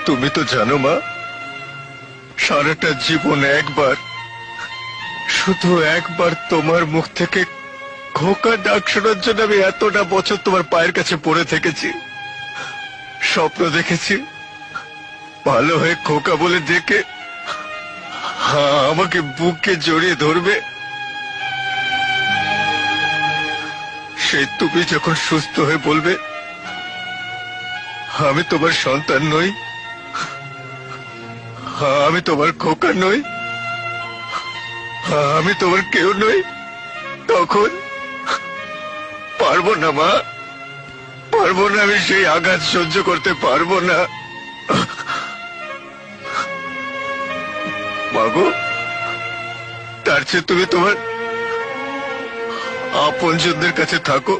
তুমি তো জানো মা, সারাটা জীবন একবার, শুধু একবার তোমার মুখ থেকে খোকা ডাক শোনার জন্য আমি এতটা বছর তোমার পায়ের কাছে পড়ে থেকেছি। স্বপ্ন দেখেছি ভালো হয়ে খোকা বলে ডেকে আমাকে বুকে জড়িয়ে ধরবে। সেই তুমি যখন সুস্থ হয়ে বলবে আমি তোমার সন্তান নই, আমি তোমার খোকা নই, আমি তোমার কেউ নই, তখন পারবো না মা, পারবো না, আমি সেই আঘাত সহ্য করতে পারবো না। মাগো, তার চেয়ে তুমি তোমার আপনজনদের কাছে থাকো।